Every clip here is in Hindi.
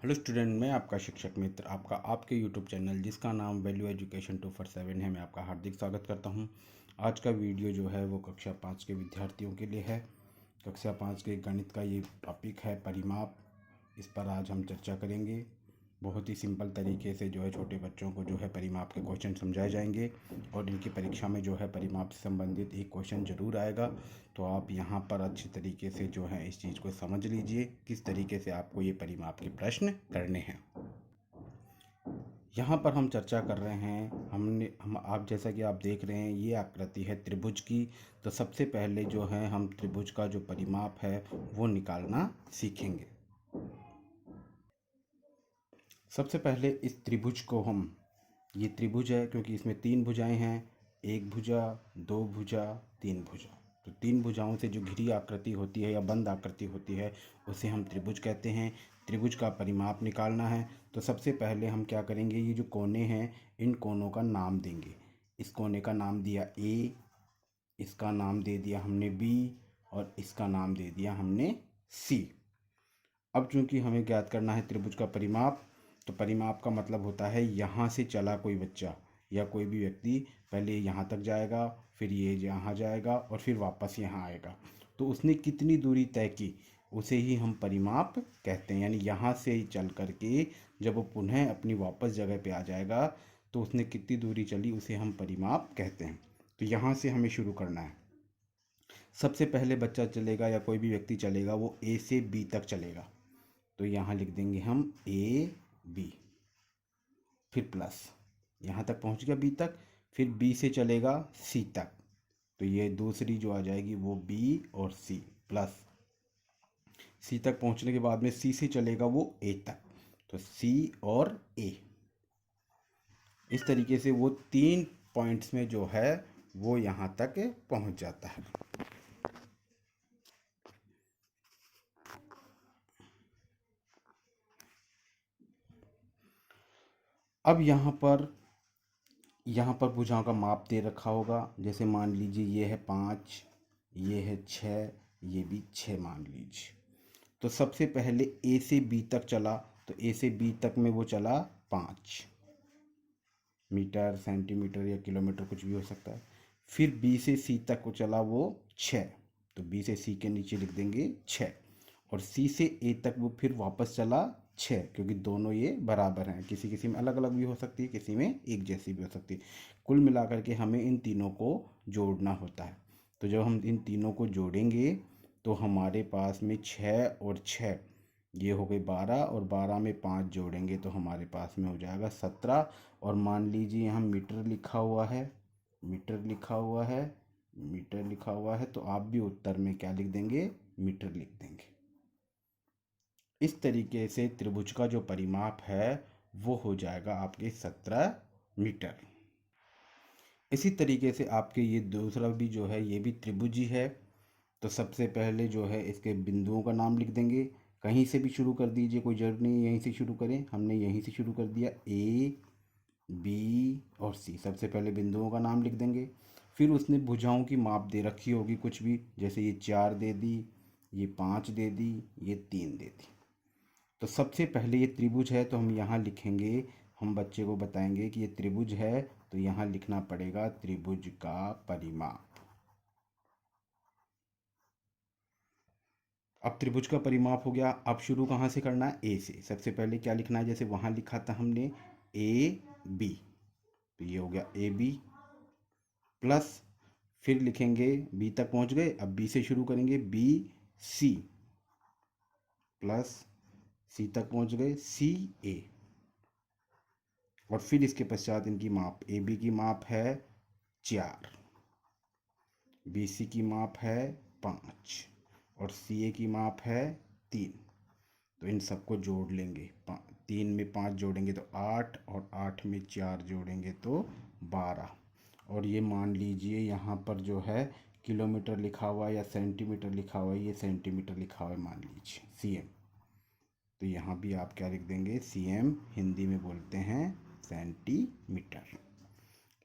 हेलो स्टूडेंट, मैं आपका शिक्षक मित्र आपका आपके यूट्यूब चैनल जिसका नाम वैल्यू एजुकेशन 247 है, मैं आपका हार्दिक स्वागत करता हूं। आज का वीडियो जो है वो कक्षा 5 के विद्यार्थियों के लिए है। कक्षा 5 के गणित का ये टॉपिक है परिमाप। इस पर आज हम चर्चा करेंगे। बहुत ही सिंपल तरीके से जो है छोटे बच्चों को जो है परिमाप के क्वेश्चन समझाए जाएंगे और इनकी परीक्षा में जो है परिमाप से संबंधित एक क्वेश्चन ज़रूर आएगा। तो आप यहाँ पर अच्छी तरीके से जो है इस चीज़ को समझ लीजिए किस तरीके से आपको ये परिमाप के प्रश्न करने हैं। यहाँ पर हम चर्चा कर रहे हैं हम आप जैसा कि आप देख रहे हैं ये आकृति है त्रिभुज की। तो सबसे पहले जो है हम त्रिभुज का जो परिमाप है वो निकालना सीखेंगे। सबसे पहले इस त्रिभुज को हम, ये त्रिभुज है क्योंकि इसमें तीन भुजाएं हैं, एक भुजा, दो भुजा, तीन भुजा। तो तीन भुजाओं से जो घिरी आकृति होती है या बंद आकृति होती है उसे हम त्रिभुज कहते हैं। त्रिभुज का परिमाप निकालना है तो सबसे पहले हम क्या करेंगे, ये जो कोने हैं इन कोनों का नाम देंगे। इस कोने का नाम दिया ए, इसका नाम दे दिया हमने बी और इसका नाम दे दिया हमने सी। अब चूंकि हमें ज्ञात करना है त्रिभुज का परिमाप, तो परिमाप का मतलब होता है यहाँ से चला कोई बच्चा या कोई भी व्यक्ति पहले यहाँ तक जाएगा, फिर ये यहाँ जाएगा और फिर वापस यहाँ आएगा। तो उसने कितनी दूरी तय की उसे ही हम परिमाप कहते हैं। यानी यहाँ से चल करके जब वो पुनः अपनी वापस जगह पे आ जाएगा तो उसने कितनी दूरी चली उसे हम परिमाप कहते हैं। तो यहाँ से हमें शुरू करना है। सबसे पहले बच्चा चलेगा या कोई भी व्यक्ति चलेगा वो ए से बी तक चलेगा। तो यहाँ लिख देंगे हम ए बी, फिर प्लस यहाँ तक पहुँच गया बी तक, फिर बी से चलेगा सी तक। तो ये दूसरी जो आ जाएगी वो बी और सी, प्लस सी तक पहुँचने के बाद में सी से चलेगा वो ए तक, तो सी और ए। इस तरीके से वो तीन पॉइंट्स में जो है वो यहाँ तक पहुँच जाता है। अब यहाँ पर भुजाओं का माप दे रखा होगा। जैसे मान लीजिए ये है 5, ये है 6, ये भी 6 मान लीजिए। तो सबसे पहले ए से बी तक चला, तो ए से बी तक में वो चला 5 मीटर, सेंटीमीटर या किलोमीटर कुछ भी हो सकता है। फिर बी से सी तक को चला वो 6, तो बी से सी के नीचे लिख देंगे 6। और सी से ए तक वो फिर वापस चला 6, क्योंकि दोनों ये बराबर हैं। किसी किसी में अलग अलग भी हो सकती है, किसी में एक जैसी भी हो सकती है। कुल मिलाकर के हमें इन तीनों को जोड़ना होता है। तो जब हम इन तीनों को जोड़ेंगे तो हमारे पास में 6 और 6 ये हो गई 12, और 12 में 5 जोड़ेंगे तो हमारे पास में हो जाएगा 17। और मान लीजिए यहाँ मीटर लिखा हुआ है, मीटर लिखा हुआ है, मीटर लिखा हुआ है, तो आप भी उत्तर में क्या लिख देंगे, मीटर लिख देंगे। इस तरीके से त्रिभुज का जो परिमाप है वो हो जाएगा आपके 17 मीटर। इसी तरीके से आपके ये दूसरा भी जो है ये भी त्रिभुज ही है। तो सबसे पहले जो है इसके बिंदुओं का नाम लिख देंगे। कहीं से भी शुरू कर दीजिए, कोई जरूरत नहीं यहीं से शुरू करें, हमने यहीं से शुरू कर दिया, ए बी और सी। सबसे पहले बिंदुओं का नाम लिख देंगे। फिर उसने भुजाओं की माप दे रखी होगी कुछ भी, जैसे ये 4 दे दी, ये 5 दे दी, ये 3 दे दी। तो सबसे पहले ये त्रिभुज है तो हम यहाँ लिखेंगे, हम बच्चे को बताएंगे कि ये त्रिभुज है, तो यहाँ लिखना पड़ेगा त्रिभुज का परिमाप। अब त्रिभुज का परिमाप हो गया। अब शुरू कहाँ से करना है, ए से। सबसे पहले क्या लिखना है, जैसे वहाँ लिखा था हमने ए बी, तो ये हो गया ए बी, प्लस फिर लिखेंगे बी तक पहुँच गए, अब बी से शुरू करेंगे बी सी, प्लस सी तक पहुँच गए सी ए। और फिर इसके पश्चात इनकी माप, ए बी की माप है 4, बी सी की माप है 5 और सी ए की माप है 3। तो इन सबको जोड़ लेंगे, 3 में 5 जोड़ेंगे तो 8 और 8 में 4 जोड़ेंगे तो 12। और ये मान लीजिए यहाँ पर जो है किलोमीटर लिखा हुआ है या सेंटीमीटर लिखा हुआ है, ये सेंटीमीटर लिखा हुआ है मान लीजिए सीएम। तो यहाँ भी आप क्या लिख देंगे, सीएम, हिंदी में बोलते हैं सेंटीमीटर।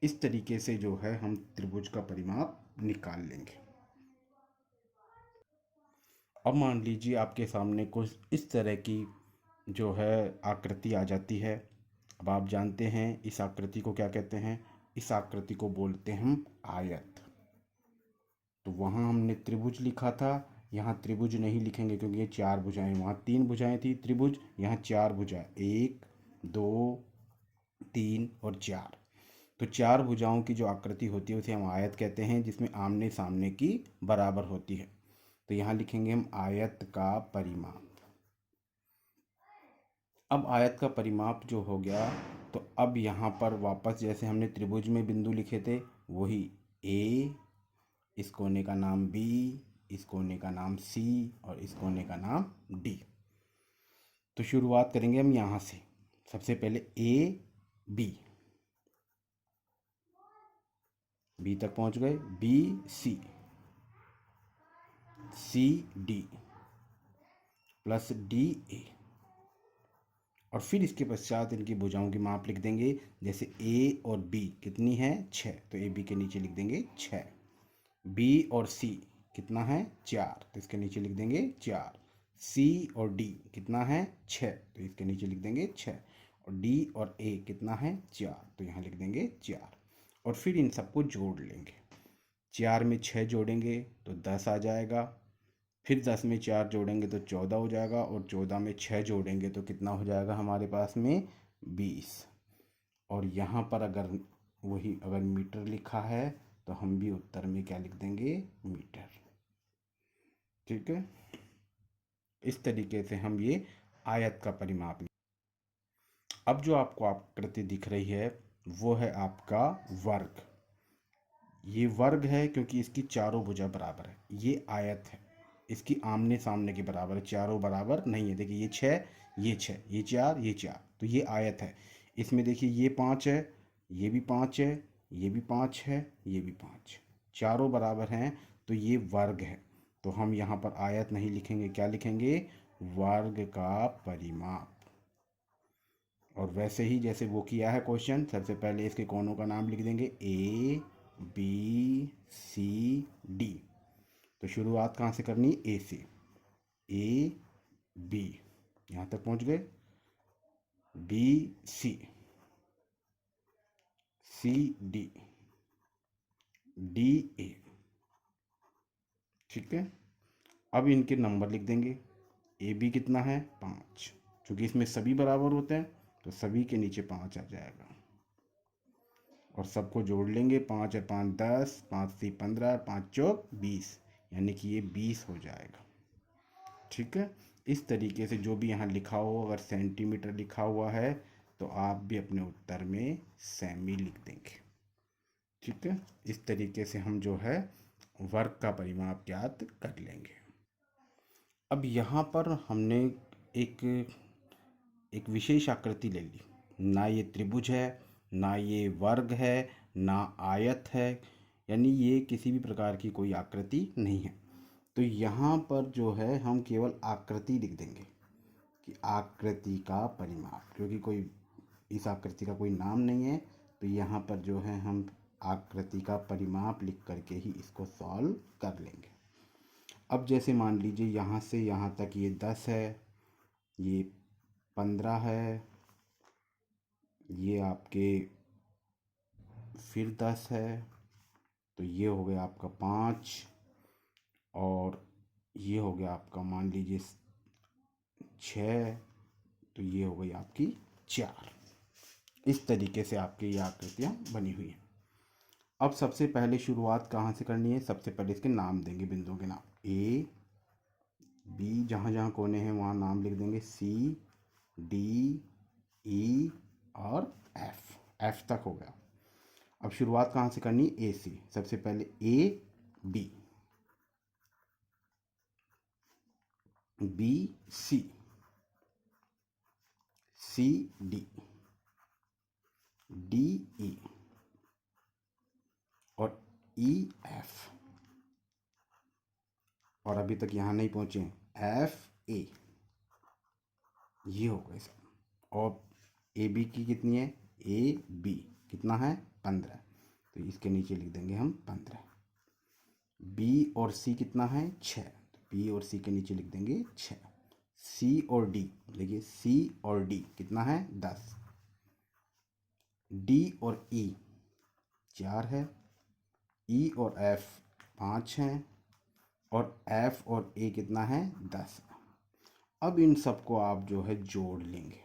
इस तरीके से जो है हम त्रिभुज का परिमाप निकाल लेंगे। अब मान लीजिए आपके सामने कुछ इस तरह की जो है आकृति आ जाती है। अब आप जानते हैं इस आकृति को क्या कहते हैं? इस आकृति को बोलते हैं हम आयत। तो वहाँ हमने त्रिभुज लिखा था, यहाँ त्रिभुज नहीं लिखेंगे क्योंकि ये 4 भुजाएं, वहाँ 3 भुजाएं थी त्रिभुज, यहाँ 4 भुजाएं, 1 2 3 और 4। तो 4 भुजाओं की जो आकृति होती है उसे हम आयत कहते हैं, जिसमें आमने सामने की बराबर होती है। तो यहाँ लिखेंगे हम आयत का परिमाप। अब आयत का परिमाप जो हो गया, तो अब यहाँ पर वापस जैसे हमने त्रिभुज में बिंदु लिखे थे वही ए, इस कोने का नाम बी, इस कोने का नाम सी और इस कोने का नाम डी। तो शुरुआत करेंगे हम यहाँ से। सबसे पहले ए बी, बी तक पहुँच गए, B C, C D plus D A, और फिर इसके पश्चात इनकी भुजाओं की माप लिख देंगे। जैसे ए और बी कितनी है? 6, तो ए बी के नीचे लिख देंगे 6। बी और सी कितना है? 4, तो इसके नीचे लिख देंगे 4। सी और डी कितना है? 6, तो इसके नीचे लिख देंगे 6। और डी और ए कितना है? 4, तो यहाँ लिख देंगे 4। और फिर इन सबको जोड़ लेंगे। 4 में 6 जोड़ेंगे तो 10 आ जाएगा। फिर 10 में 4 जोड़ेंगे तो 14 हो जाएगा, और 14 में 6 जोड़ेंगे तो कितना हो जाएगा हमारे पास में? 20। और यहाँ पर अगर वही अगर मीटर लिखा है तो हम भी उत्तर में क्या लिख देंगे? मीटर। ठीक है, इस तरीके से हम ये आयत का परिमाप। अब जो आपको आकृति दिख रही है वो है आपका वर्ग। ये वर्ग है क्योंकि इसकी चारों भुजा बराबर है। ये आयत है, इसकी आमने सामने के बराबर है, चारों बराबर नहीं है। देखिए ये 6, ये 6, ये 4, ये 4, तो ये आयत है। इसमें देखिए ये 5 है, ये भी 5 है, ये भी 5 है, ये भी 5, चारों बराबर हैं, तो ये वर्ग है। तो हम यहाँ पर आयत नहीं लिखेंगे, क्या लिखेंगे? वर्ग का परिमाप। और वैसे ही जैसे वो किया है क्वेश्चन, सबसे पहले इसके कोनों का नाम लिख देंगे ए बी सी डी। तो शुरुआत कहाँ से करनी? ए से। ए बी यहाँ तक पहुँच गए, B C, C D, D A. ठीक है, अब इनके नंबर लिख देंगे। ए बी कितना है? 5, क्योंकि इसमें सभी बराबर होते हैं तो सभी के नीचे 5 आ जाएगा। और सबको जोड़ लेंगे, 5 और 5 10, 5 सी 15, 5 चौक 20, यानी कि ये 20 हो जाएगा। ठीक है, इस तरीके से जो भी यहाँ लिखा हो, अगर सेंटीमीटर लिखा हुआ है तो आप भी अपने उत्तर में सेमी लिख देंगे। ठीक है, इस तरीके से हम जो है वर्ग का परिमाप ज्ञात कर लेंगे। अब यहाँ पर हमने एक एक विशेष आकृति ले ली। ना ये त्रिभुज है, ना ये वर्ग है, ना आयत है, यानी ये किसी भी प्रकार की कोई आकृति नहीं है। तो यहाँ पर जो है हम केवल आकृति लिख देंगे कि आकृति का परिमाप, क्योंकि कोई इस आकृति का कोई नाम नहीं है। तो यहाँ पर जो है हम आकृति का परिमाप लिख करके ही इसको सॉल्व कर लेंगे। अब जैसे मान लीजिए यहाँ से यहाँ तक ये 10 है, ये 15 है, ये आपके फिर 10 है, तो ये हो गया आपका 5, और ये हो गया आपका मान लीजिए 6, तो ये हो गई आपकी 4। इस तरीके से आपकी ये आकृतियाँ बनी हुई हैं। अब सबसे पहले शुरुआत कहाँ से करनी है? सबसे पहले इसके नाम देंगे, बिंदुओं के नाम। ए बी, जहाँ जहाँ कोने हैं वहाँ नाम लिख देंगे। सी डी ई और एफ तक हो गया। अब शुरुआत कहाँ से करनी? ए से। सबसे पहले A B, B C, C D, D E और ई एफ, और अभी तक यहाँ नहीं पहुँचे एफ ए, ये हो गए सब। और ए बी की कितनी है? ए बी कितना है? 15, तो इसके नीचे लिख देंगे हम 15। बी और सी कितना है? 6, तो बी और सी के नीचे लिख देंगे 6। सी और डी देखिए सी और डी कितना है 10, डी और ई 4 है, ई और एफ 5 हैं, और एफ और ए कितना है 10। अब इन सबको आप जो है जोड़ लेंगे।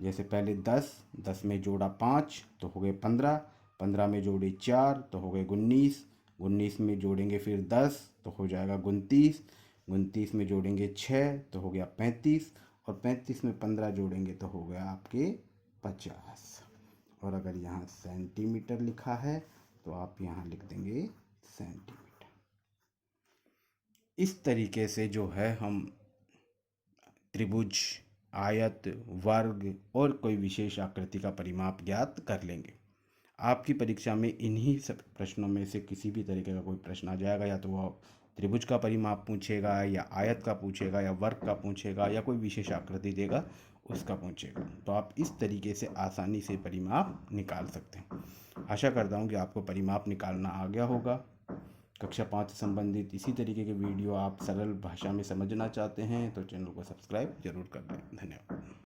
जैसे पहले 10 में जोड़ा 5 तो हो गए 15, 15 में जोड़े 4 तो हो गए 19, 19 में जोड़ेंगे फिर 10 तो हो जाएगा 29, 29 में जोड़ेंगे 6 तो हो गया 35, और 35 में 15 जोड़ेंगे तो हो गया आपके 50। और अगर यहाँ सेंटीमीटर लिखा है तो आप यहाँ लिख देंगे सेंटीमीटर। इस तरीके से जो है हम त्रिभुज, आयत, वर्ग और कोई विशेष आकृति का परिमाप ज्ञात कर लेंगे। आपकी परीक्षा में इन्हीं सब प्रश्नों में से किसी भी तरीके का कोई प्रश्न आ जाएगा, या तो वह त्रिभुज का परिमाप पूछेगा, या आयत का पूछेगा, या वर्ग का पूछेगा, या कोई विशेष आकृति देगा उसका पूछेगा। तो आप इस तरीके से आसानी से परिमाप निकाल सकते हैं। आशा करता हूँ कि आपको परिमाप निकालना आ गया होगा। कक्षा 5 से संबंधित इसी तरीके के वीडियो आप सरल भाषा में समझना चाहते हैं तो चैनल को सब्सक्राइब जरूर कर दें। धन्यवाद।